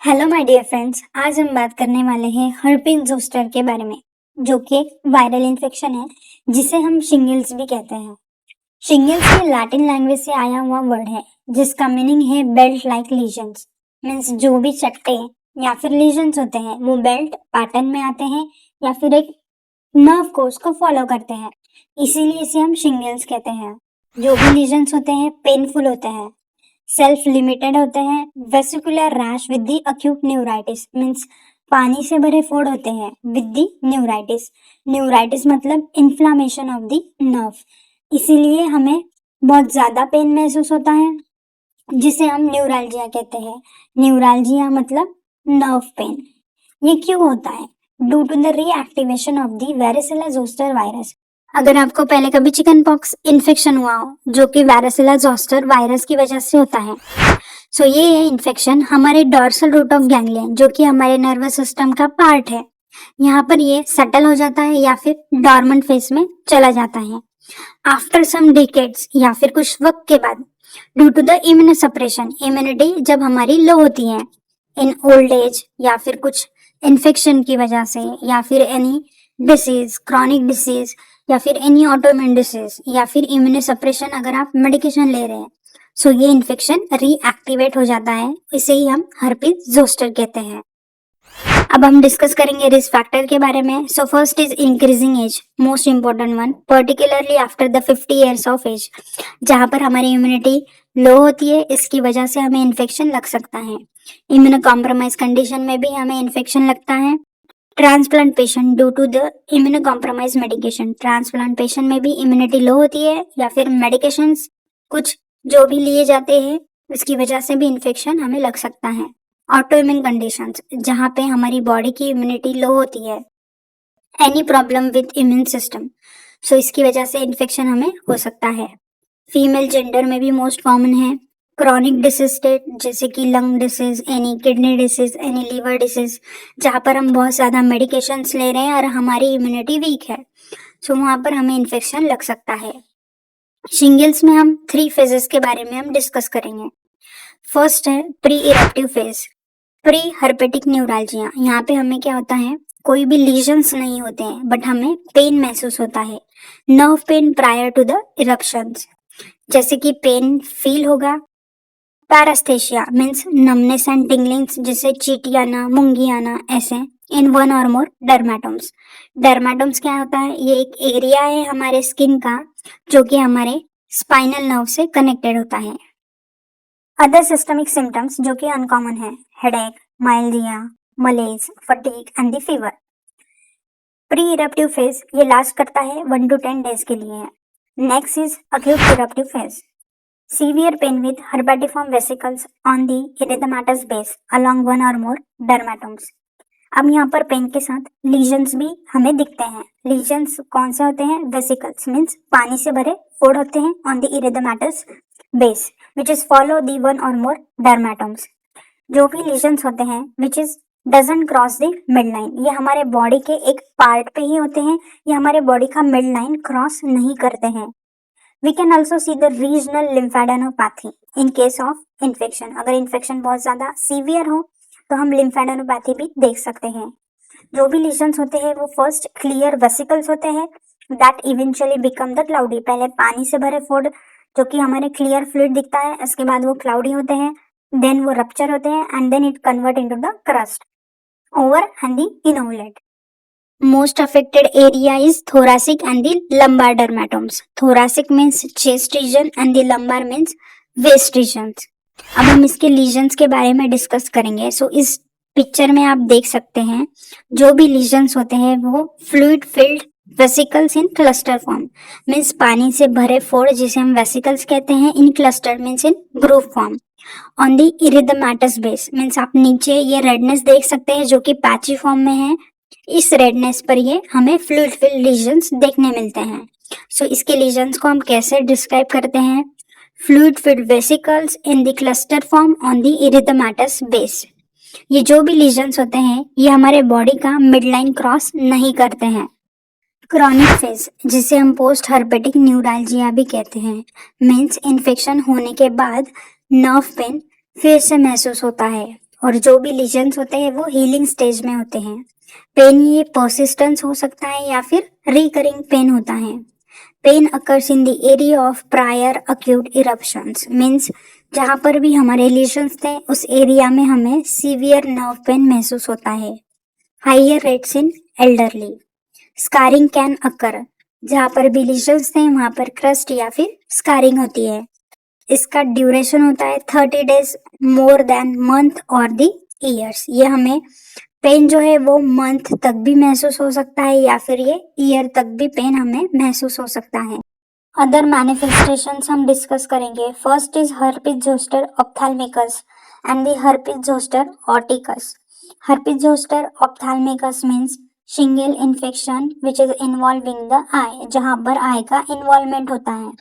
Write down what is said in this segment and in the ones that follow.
Hello my dear friends, आज हम बात करने वाले हैं हर्पिन जोस्टर के बारे में, जो कि एक वायरल इन्फेक्शन है जिसे हम शिंगल्स भी कहते हैं। शिंगल्स ये लैटिन लैंग्वेज से आया हुआ वर्ड है जिसका मीनिंग है बेल्ट लाइक लीजन्स। मीन्स जो भी चट्टे या फिर लीजन्स होते हैं वो बेल्ट पैटर्न में आते हैं या फिर एक नर्व कोर्स को फॉलो करते हैं, इसीलिए इसे हम शिंगल्स कहते हैं। जो भी लीजन्स होते हैं पेनफुल होते हैं, सेल्फ लिमिटेड होते हैं, vesicular rash with the acute neuritis. Means पानी से भरे फोड़ होते हैं विद द न्यूराइटिस। न्यूराइटिस मतलब इन्फ्लामेशन ऑफ द नर्व, इसीलिए हमें बहुत ज्यादा पेन महसूस होता है जिसे हम न्यूरल्जिया कहते हैं। न्यूरल्जिया मतलब नर्व पेन। ये क्यों होता है? Due to the reactivation of the varicella zoster virus. अगर आपको पहले कभी चिकन पॉक्स इन्फेक्शन हुआ हो जो कि वेरिसिला जोस्टर वायरस की वजह से होता है, सो ये इन्फेक्शन हमारे डॉर्सल रूट ऑफ गैंग्लियन जो कि हमारे नर्वस सिस्टम का पार्ट है, यहाँ पर ये सेटल हो जाता है या फिर डॉर्मेंट फेज में चला जाता है। आफ्टर सम डिकेड्स या फिर कुछ वक्त के बाद, due to the immuno suppression, immunity जब हमारी लो होती है इन ओल्ड एज या फिर कुछ इन्फेक्शन की वजह से या फिर एनी डिसीज, क्रॉनिक डिसीज या फिर एनी ऑटोइम्यून डिसीज या फिर इम्यूनो सप्रेशन, अगर आप मेडिकेशन ले रहे हैं, सो ये इन्फेक्शन रीएक्टिवेट हो जाता है। इसे ही हम हर्पिस जोस्टर कहते हैं। अब हम डिस्कस करेंगे रिस्क फैक्टर के बारे में। So first is increasing age, most important one, particularly after the 50 years of age, जहां पर हमारी इम्यूनिटी लो होती है, इसकी वजह से हमें इन्फेक्शन लग सकता है। इम्यूनो कॉम्प्रोमाइज कंडीशन में भी हमें इन्फेक्शन लगता है। Transplant patient due to the immuno compromise medication, transplant patient में भी इम्यूनिटी लो होती है या फिर मेडिकेशंस कुछ जो भी लिए जाते हैं उसकी वजह से भी इन्फेक्शन हमें लग सकता है। ऑटोइम्यून कंडीशंस, जहाँ पे हमारी बॉडी की इम्यूनिटी लो होती है, any problem with immune system, so इसकी वजह से इन्फेक्शन हमें हो सकता है। फीमेल जेंडर में भी मोस्ट कॉमन है। क्रॉनिक डिसीज स्टेट जैसे कि lung disease, any kidney disease, any liver disease, जहाँ पर हम बहुत ज़्यादा मेडिकेशंस ले रहे हैं और हमारी इम्यूनिटी वीक है, सो वहाँ पर हमें इन्फेक्शन लग सकता है। शिंगल्स में हम 3 फेजेस के बारे में हम डिस्कस करेंगे। फर्स्ट है pre eruptive phase, pre herpetic neuralgia. यहाँ पे हमें क्या होता है, कोई भी लीजन्स नहीं होते हैं बट हमें पेन महसूस होता है, nerve pain prior to the eruptions, जैसे कि पेन फील होगा। Paresthesia means numbness and tinglings, जैसे चींटी आना, मूंगी आना, ऐसे इन 1 और मोर डर्मेटोम्स। डर्मेटोम्स क्या होता है, ये एक एरिया है हमारे स्किन का जो कि हमारे स्पाइनल नर्व से कनेक्टेड होता है। अदर सिस्टमिक सिम्टम्स जो कि अनकॉमन है, headache, myalgia, malaise, fatigue and the fever. Pre eruptive phase ये लास्ट करता है 1 to 10 डेज के लिए है। Next is acute eruptive phase, severe pain with herpetiform vesicles on the erythematous base along 1 or more डर्मेटोम्स। अब यहाँ पर पेन के साथ लीजन्स भी हमें दिखते हैं। लीजन्स कौन से होते हैं? वेसिकल्स मीन्स पानी से भरे फोड़ होते हैं on the erythematous base which is follow the 1 or more dermatomes. जो भी लीजन्स होते हैं which is doesn't cross the mid line, ये हमारे बॉडी के एक पार्ट पे ही होते हैं, ये हमारे बॉडी का मिड लाइन क्रॉस नहीं करते हैं। We can also see the regional lymphadenopathy in case of infection. अगर इन्फेक्शन बहुत ज्यादा सीवियर हो तो हम लिम्फेडेनोपैथी भी देख सकते हैं। जो भी लीजन्स होते हैं वो फर्स्ट क्लियर वेसिकल्स होते हैं that eventually become the cloudy. पहले पानी से भरे फोड़ जो कि हमारे क्लियर फ्लूइड दिखता है, इसके बाद वो क्लाउडी होते हैं, देन वो रप्चर होते हैं and then it convert into the crust over and the involute. Most affected area is thoracic and the lumbar dermatomes. Thoracic means chest region and the lumbar means waist regions. अब हम इसके lesions के बारे में discuss करेंगे। सो इस picture में आप देख सकते हैं जो भी लीजन्स होते हैं वो fluid filled vesicles in cluster form, means पानी से भरे फोड़ जिसे हम वेसिकल्स कहते हैं, in cluster means in group form on the erythematous base. Means आप नीचे ये रेडनेस देख सकते हैं जो कि पैची फॉर्म में है, इस रेडनेस पर ये हमें फ्लूइड फिल्ड लीजन्स देखने मिलते हैं। सो इसके लीजन्स को हम कैसे डिस्क्राइब करते हैं? Fluid filled vesicles in the cluster form on the erythematous base. ये जो भी लीजन्स होते हैं ये हमारे बॉडी का मिड लाइन क्रॉस नहीं करते हैं। क्रॉनिक फेज जिसे हम पोस्ट हर्पेटिक न्यूरल्जिया भी कहते हैं, मीन्स इन्फेक्शन होने के बाद नर्व पेन फिर से महसूस होता है और जो भी लीजन्स होते हैं वो हीलिंग स्टेज में होते हैं। पेन ये परसिस्टेंस हो सकता है या फिर रिकरिंग पेन होता है। Pain occurs in the area of prior acute eruptions, means जहाँ पर भी हमारे लीजन्स थे उस एरिया में हमें सीवियर नर्व पेन महसूस होता है। Higher rates in elderly. Scarring can occur, जहाँ पर भी लीजन्स थे वहां पर क्रस्ट या फिर स्कारिंग होती है। इसका ड्यूरेशन होता है 30 डेज, मोर देन मंथ और द ईयर्स। ये हमें पेन जो है वो मंथ तक भी महसूस हो सकता है या फिर ये ईयर तक भी पेन हमें महसूस हो सकता है। अदर मैनिफेस्टेशंस हम डिस्कस करेंगे। First is herpes zoster ophthalmicus and the herpes zoster oticus. Herpes zoster ophthalmicus means shingle infection which is involving the eye, जहां पर आई का इन्वॉल्वमेंट होता है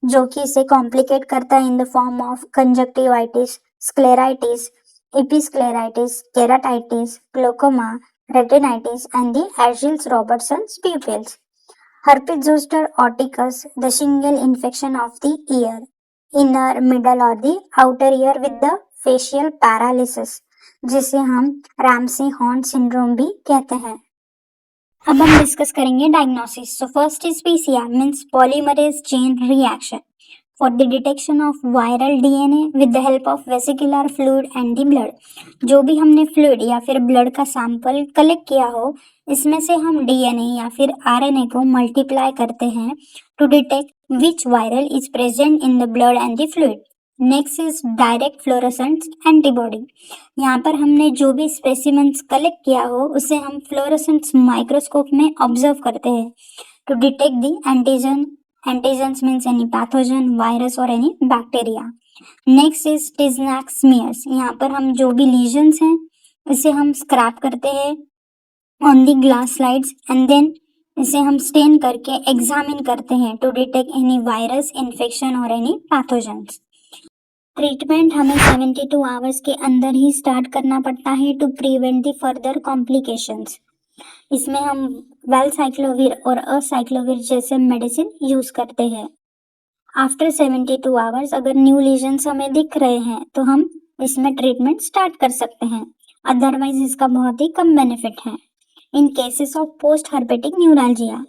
जो कि इसे कॉम्प्लिकेट करता है in the form of conjunctivitis, स्क्लेराइटिस, episcleritis, keratitis, glaucoma, retinitis, and the Asgills-Robertson's pupils. Herpes zoster oticus, the shingle infection of the ear, inner, middle और the outer ear with the facial paralysis, जिसे हम Ramsay horn syndrome भी कहते हैं। अब हम discuss करेंगे diagnosis. So first is PCR means polymerase chain reaction for the detection of viral DNA with the help of vesicular fluid and the blood। जो भी हमने फ्लूइड या फिर ब्लड का सैंपल कलेक्ट किया हो इसमें से हम डीएनए या फिर आरएनए को मल्टीप्लाई करते हैं to detect which viral is present in the blood and the fluid. Next is direct fluorescent antibody. यहाँ पर हमने जो भी स्पेसिमेंस कलेक्ट किया हो उसे हम फ्लोरोसेंट माइक्रोस्कोप में ऑब्जर्व करते हैं to detect the antigen. Antigens means any pathogen, virus or any bacteria. Next is Tiznak smears। यहाँ पर हम जो भी lesions हैं इसे हम स्क्रैप करते हैं on the glass slides and then इसे हम स्टेन करके एग्जामिन करते हैं to detect any virus infection और एनी पैथोजेंस। ट्रीटमेंट हमें 72 आवर्स के अंदर ही स्टार्ट करना पड़ता है to prevent the further complications. इसमें हम वेलसाइक्लोविर और असाइक्लोविर जैसे मेडिसिन यूज करते हैं। आफ्टर 72 आवर्स अगर न्यू लीजन्स हमें दिख रहे हैं तो हम इसमें ट्रीटमेंट स्टार्ट कर सकते हैं, अदरवाइज इसका बहुत ही कम बेनिफिट है। इन केसेस ऑफ पोस्ट हर्पेटिक न्यूरalgia,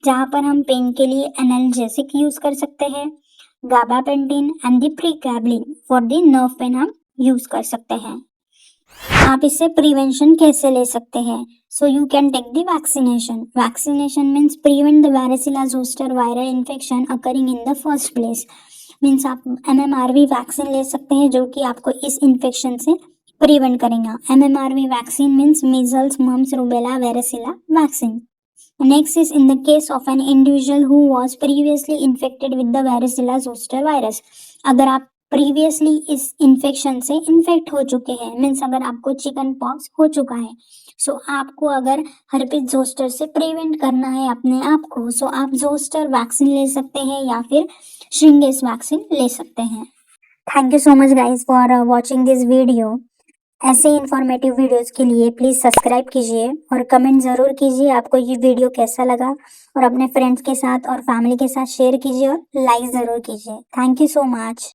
जहाँ पर हम पेन के लिए एनाल्जेसिक यूज कर सकते हैं, gabapentin and the pregabalin for the nerve pain हम यूज कर सकते हैं। आप इससे प्रिवेंशन कैसे ले सकते हैं? So you can take the vaccination. Vaccination means prevent the varicella zoster viral infection occurring in the first place. Means आप MMRV वैक्सीन ले सकते हैं जो कि आपको इस इन्फेक्शन से प्रिवेंट करेगा। MMRV vaccine means measles, mumps, rubella, varicella vaccine. Next is in the case of an individual who was previously infected with the varicella zoster virus। अगर आप प्रीवियसली इस इन्फेक्शन से इन्फेक्ट हो चुके हैं, मीन्स अगर आपको चिकन पॉक्स हो चुका है, सो आपको अगर हर्पिस जोस्टर से प्रिवेंट करना है अपने आप को, सो आप जोस्टर वैक्सीन ले सकते हैं या फिर श्रिंगेस वैक्सीन ले सकते हैं। Thank you so much guys for watching this video. ऐसे इंफॉर्मेटिव वीडियोस के लिए प्लीज़ सब्सक्राइब कीजिए और कमेंट ज़रूर कीजिए आपको ये वीडियो कैसा लगा, और अपने फ्रेंड्स के साथ और फैमिली के साथ शेयर कीजिए और लाइक ज़रूर कीजिए। Thank you so much.